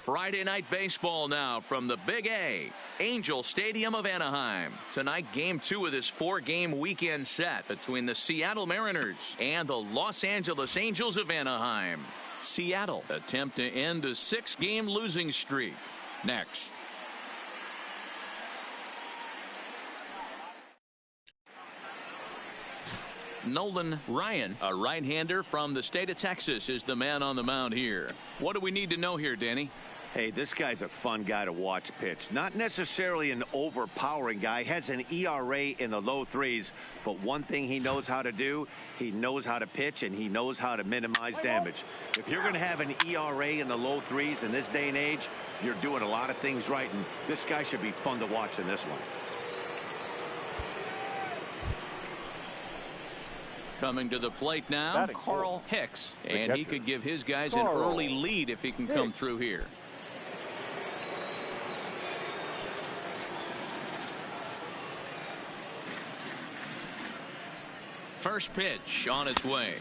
Friday night baseball now from the Big A, Angel Stadium of Anaheim. Tonight, game 2 of this 4-game weekend set between the Seattle Mariners and the Los Angeles Angels of Anaheim. Seattle attempt to end a 6-game losing streak. Next. Nolan Ryan, a right-hander from the state of Texas, is the man on the mound here. What do we need to know here, Danny? Hey, this guy's a fun guy to watch pitch. Not necessarily an overpowering guy. Has an ERA in the low 3s. But one thing he knows how to do, he knows how to pitch and he knows how to minimize damage. If you're going to have an ERA in the low 3s in this day and age, you're doing a lot of things right. And this guy should be fun to watch in this one. Coming to the plate now, Carl Hicks. And he could give his guys an early lead if he can come through here. First pitch on its way.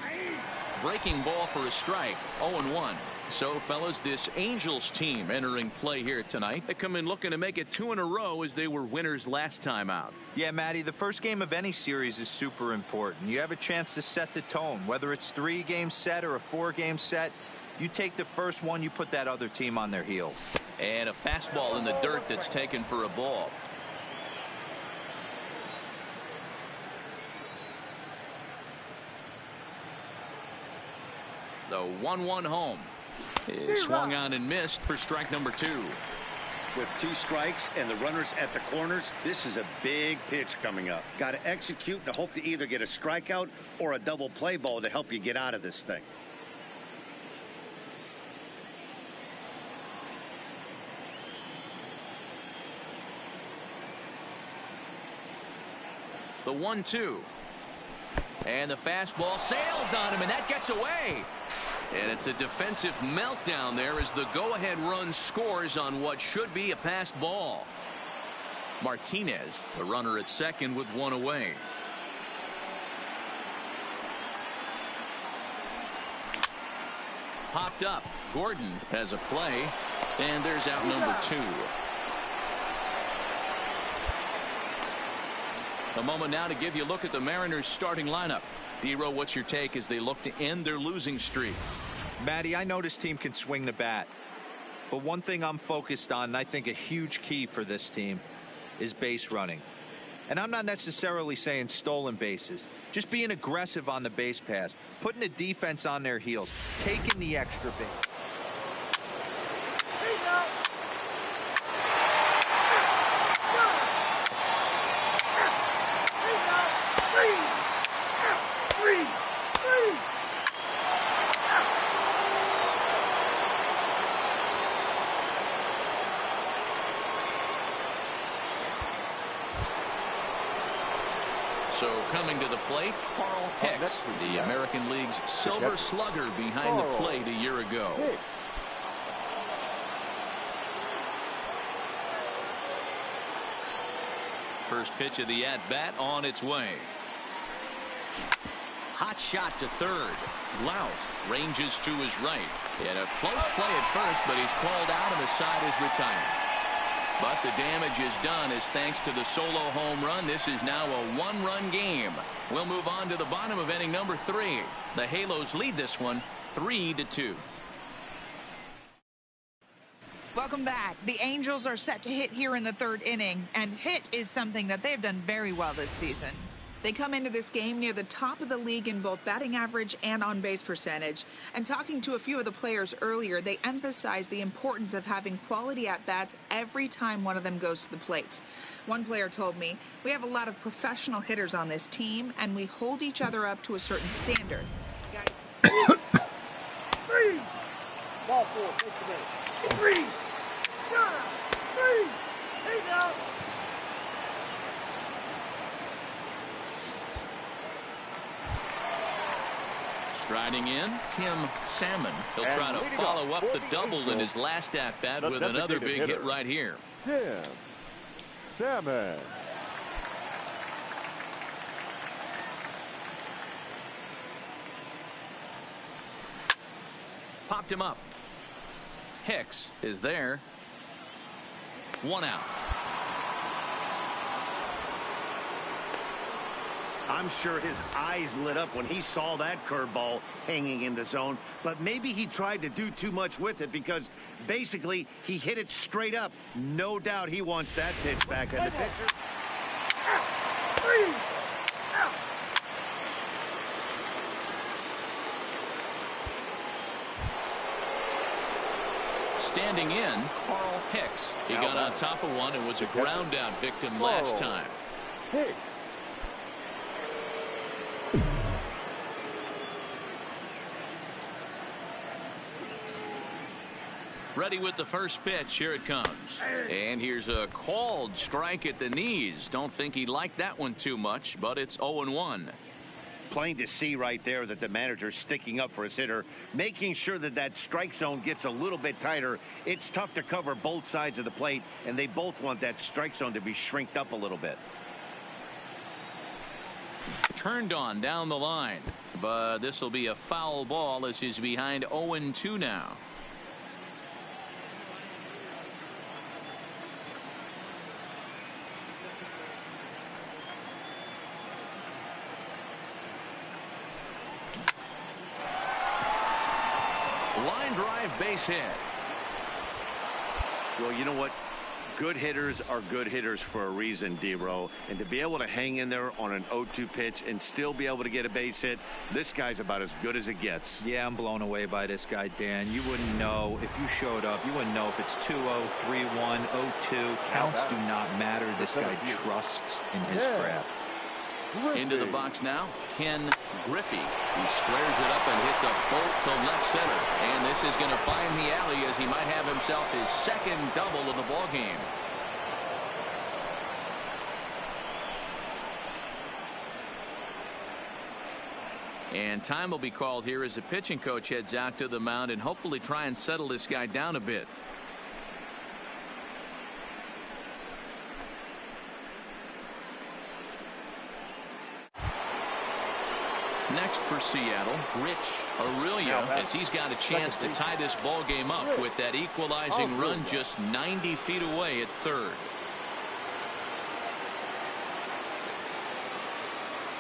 Breaking ball for a strike. 0-1. So, fellas, this Angels team entering play here tonight. They come in looking to make it 2 in a row as they were winners last time out. Yeah, Matty, the first game of any series is super important. You have a chance to set the tone. Whether it's 3-game set or a 4-game set, you take the first one, you put that other team on their heels. And a fastball in the dirt that's taken for a ball. The 1-1 home is swung on and missed for strike number 2. With 2 strikes and the runners at the corners, this is a big pitch coming up. Got to execute and hope to either get a strikeout or a double play ball to help you get out of this thing. The 1-2. And the fastball sails on him, and that gets away. And it's a defensive meltdown there as the go-ahead run scores on what should be a passed ball. Martinez, the runner at second with 1 away. Popped up. Gordon has a play, and there's out number 2. A moment now to give you a look at the Mariners starting lineup. D-Row, what's your take as they look to end their losing streak? Matty, I know this team can swing the bat. But one thing I'm focused on, and I think a huge key for this team, is base running. And I'm not necessarily saying stolen bases. Just being aggressive on the base pass. Putting the defense on their heels. Taking the extra base. So coming to the plate, Carl Hicks, the American League's Silver Slugger behind the plate a year ago. First pitch of the at-bat on its way. Hot shot to third. Louth ranges to his right. And a close play at first, but he's called out and the side is retired. But the damage is done as thanks to the solo home run. This is now a 1-run game. We'll move on to the bottom of inning number 3. The Halos lead this one 3-2. Welcome back. The Angels are set to hit here in the 3rd inning, and hit is something that they've done very well this season. They come into this game near the top of the league in both batting average and on-base percentage. And talking to a few of the players earlier, they emphasized the importance of having quality at-bats every time one of them goes to the plate. One player told me, "We have a lot of professional hitters on this team, and we hold each other up to a certain standard." Guys. 3. Ball 4. Take the base. 3. 3. Take out. Striding in, Tim Salmon. He'll try to follow up the double in his last at-bat with another big hit right here. Tim Salmon. Popped him up. Hicks is there. 1 out. I'm sure his eyes lit up when he saw that curveball hanging in the zone, but maybe he tried to do too much with it because basically he hit it straight up. No doubt he wants that pitch back on the pitcher. Standing in, Carl Hicks. He got on top of one and was a ground out victim last time. Hicks. Ready with the first pitch. Here it comes. And here's a called strike at the knees. Don't think he liked that one too much, but it's 0-1. Plain to see right there that the manager's sticking up for his hitter, making sure that that strike zone gets a little bit tighter. It's tough to cover both sides of the plate, and they both want that strike zone to be shrinked up a little bit. Turned on down the line, but this will be a foul ball as he's behind 0-2 now. Line drive, base hit. Well, you know what? Good hitters are good hitters for a reason, D-Row. And to be able to hang in there on an 0-2 pitch and still be able to get a base hit, this guy's about as good as it gets. Yeah, I'm blown away by this guy, Dan. You wouldn't know if you showed up. You wouldn't know if it's 2-0, 3-1, 0-2. Counts do not matter. This guy trusts in his craft. Into the box now, Ken Griffey. He squares it up and hits a bolt to left center. And this is going to find the alley as he might have himself his second double of the ball game. And time will be called here as the pitching coach heads out to the mound and hopefully try and settle this guy down a bit. Next for Seattle, Rich Aurelio, as he's got a chance to tie this ball game up with that equalizing run just 90 feet away at third.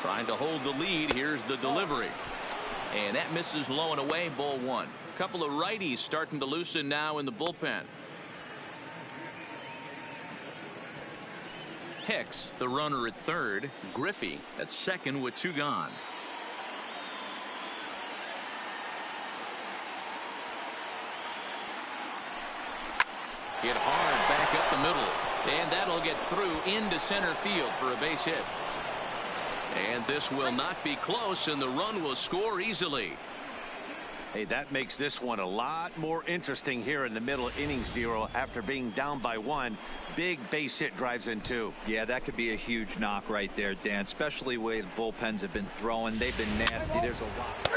Trying to hold the lead. Here's the delivery. And that misses low and away, ball one. A couple of righties starting to loosen now in the bullpen. Hicks, the runner at third. Griffey at second with 2 gone. Hit hard back up the middle, and that'll get through into center field for a base hit. And this will not be close, and the run will score easily. Hey, that makes this one a lot more interesting here in the middle innings, D-Row. After being down by 1, big base hit drives in 2. Yeah, that could be a huge knock right there, Dan, especially the way the bullpens have been throwing. They've been nasty. There's a lot.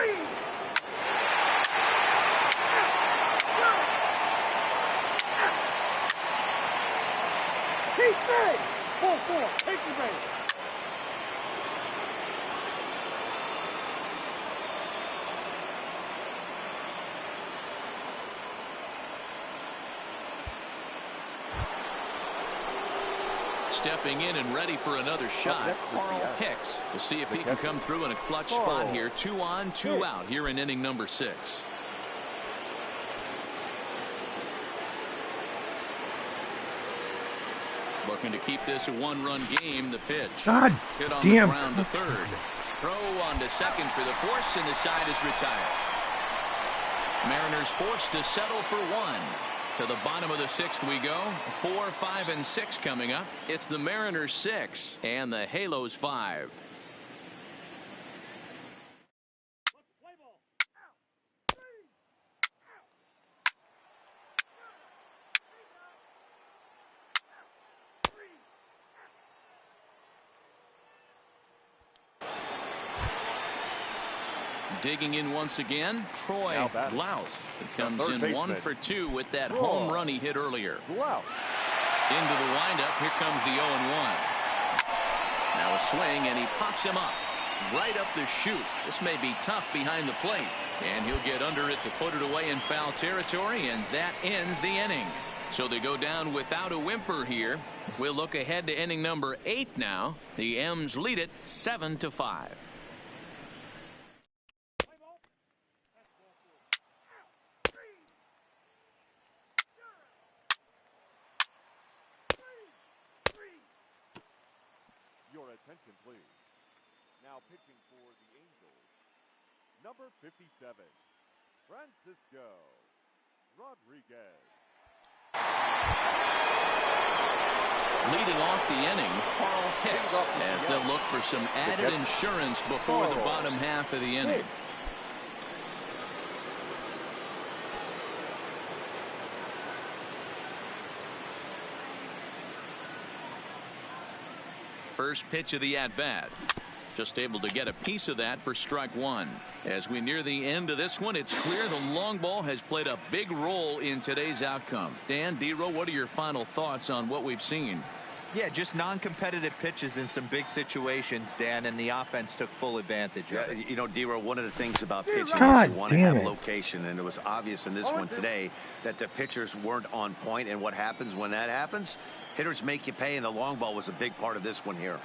Keep base. 4-4. Take the base. Stepping in and ready for another shot, Carl Hicks. We'll see if he can come through in a clutch spot here. 2 on, 2 out here in inning number 6. Looking to keep this a 1-run game. The pitch. God hit on damn. the ground to third. Throw on to second for the force, and the side is retired. Mariners forced to settle for 1. To the bottom of the 6th we go. 4, 5, and 6 coming up. It's the Mariners 6 and the Halos 5. Digging in once again, Troy Glaus. It comes in 1 for 2 with that home run he hit earlier. Wow. Into the windup. Here comes the 0-1. Now a swing, and he pops him up right up the chute. This may be tough behind the plate. And he'll get under it to put it away in foul territory, and that ends the inning. So they go down without a whimper here. We'll look ahead to inning number 8 now. The M's lead it 7-5. Your attention, please. Now pitching for the Angels, number 57, Francisco Rodriguez. Leading off the inning, Carl Hicks, as they'll look for some added insurance before the bottom half of the inning. First pitch of the at-bat. Just able to get a piece of that for strike one. As we near the end of this one, it's clear the long ball has played a big role in today's outcome. Dan, D-Row, what are your final thoughts on what we've seen? Yeah, just non-competitive pitches in some big situations, Dan, and the offense took full advantage of it. You know, D-Row, one of the things about pitching is you want to have location, and it was obvious in this one today that the pitchers weren't on point, and what happens when that happens? Hitters make you pay, and the long ball was a big part of this one here.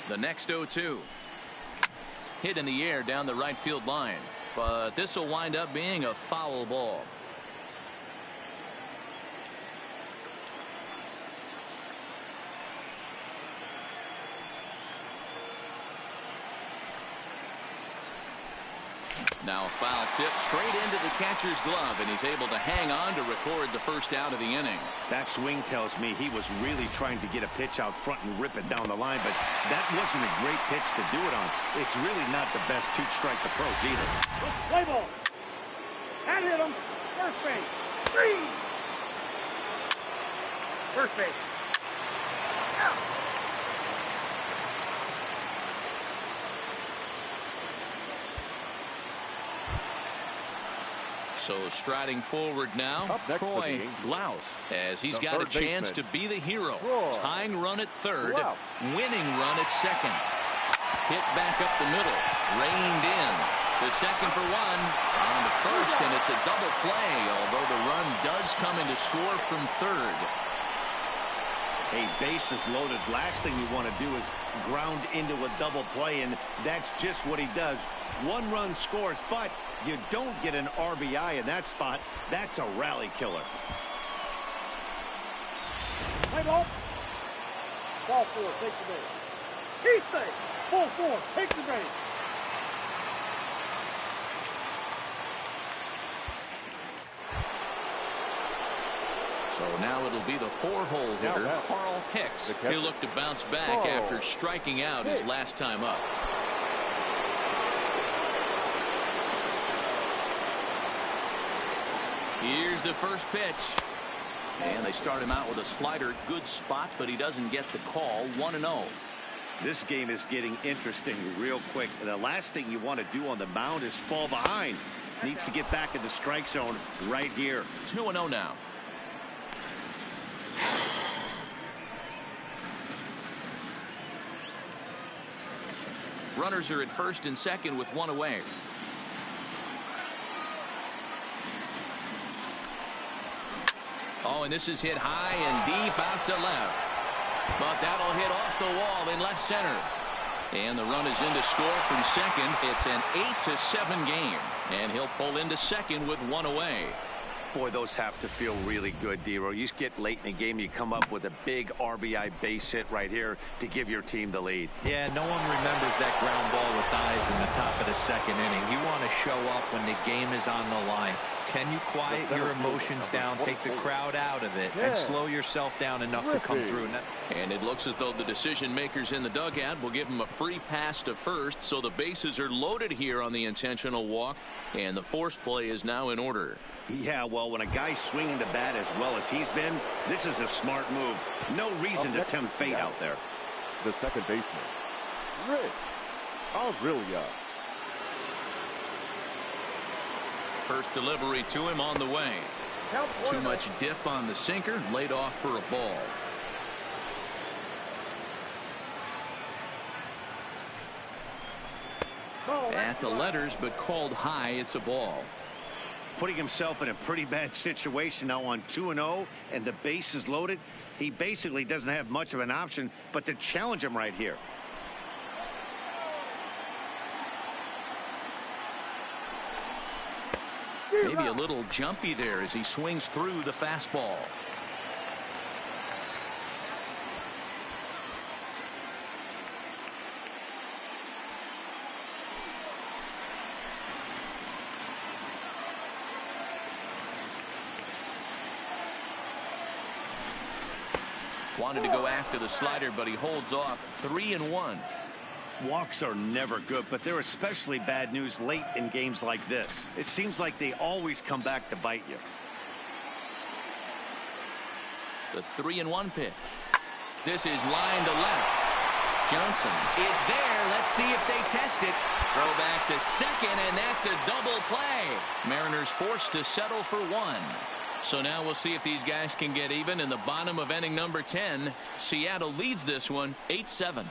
The next 0-2. Hit in the air down the right field line, but this will wind up being a foul ball. Now a foul tip straight into the catcher's glove, and he's able to hang on to record the first out of the inning. That swing tells me he was really trying to get a pitch out front and rip it down the line, but that wasn't a great pitch to do it on. It's really not the best two-strike approach either. Play ball. And hit him. First base. 3. First base. Out. So striding forward now, Troy Glaus, as he's got a chance to be the hero. Tying run at third, winning run at second. Hit back up the middle, reined in. The second for one, on the first, and it's a double play, although the run does come in to score from third. A bases loaded. Last thing you want to do is ground into a double play, and that's just what he does. One run scores, but you don't get an RBI in that spot. That's a rally killer. Play ball. Ball 4, take the base. He's safe. Ball 4, take the base. So now it'll be the 4-hole hitter, Carl Hicks. He'll look to bounce back after striking out his last time up. Here's the first pitch. And they start him out with a slider. Good spot, but he doesn't get the call. 1-0. This game is getting interesting real quick. And the last thing you want to do on the mound is fall behind. Needs to get back in the strike zone right here. 2-0 now. Runners are at first and second with one away. Oh, and this is hit high and deep out to left. But that'll hit off the wall in left center. And the run is in to score from second. It's an 8-7 game. And he'll pull into second with one away. Boy, those have to feel really good, D-Row. You get late in the game, you come up with a big RBI base hit right here to give your team the lead. Yeah, no one remembers that ground ball with eyes in the top of the second inning. You want to show up when the game is on the line. Can you quiet your emotions down, take the crowd out of it, and slow yourself down enough to come through? And it looks as though the decision makers in the dugout will give him a free pass to first, so the bases are loaded here on the intentional walk, and the force play is now in order. Yeah, well, when a guy's swinging the bat as well as he's been, this is a smart move. No reason to tempt fate out there. The second baseman, Rick Aurelia. First delivery to him on the way. Too much dip on the sinker, laid off for a ball. At the letters, but called high. It's a ball. Putting himself in a pretty bad situation now on 2-0 and the base is loaded. He basically doesn't have much of an option but to challenge him right here. Maybe a little jumpy there as he swings through the fastball. Wanted to go after the slider, but he holds off. 3-1. Walks are never good, but they're especially bad news late in games like this. It seems like they always come back to bite you. The 3-1 pitch. This is line to left. Johnson is there. Let's see if they test it. Throw back to second, and that's a double play. Mariners forced to settle for one. So now we'll see if these guys can get even in the bottom of inning number 10. Seattle leads this one 8-7.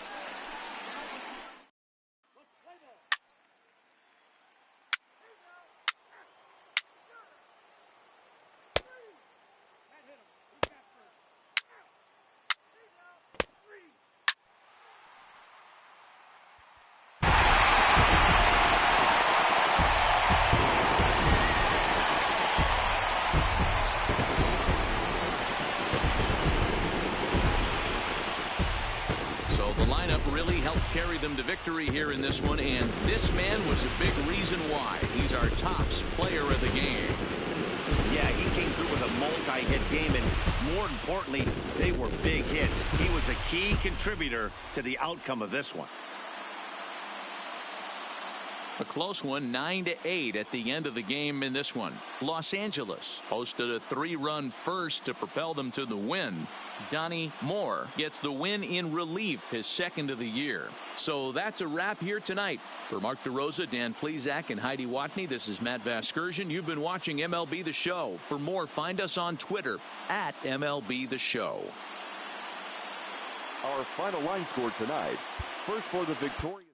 Really helped carry them to victory here in this one, and this man was a big reason why. He's our tops player of the game. Yeah, he came through with a multi-hit game, and more importantly, they were big hits. He was a key contributor to the outcome of this one. A close one, 9-8 at the end of the game in this one. Los Angeles posted a 3-run first to propel them to the win. Donnie Moore gets the win in relief, his second of the year. So that's a wrap here tonight. For Mark DeRosa, Dan Plesac, and Heidi Watney, this is Matt Vasgersian. You've been watching MLB The Show. For more, find us on Twitter at MLB The Show. Our final line score tonight. First for the victorious.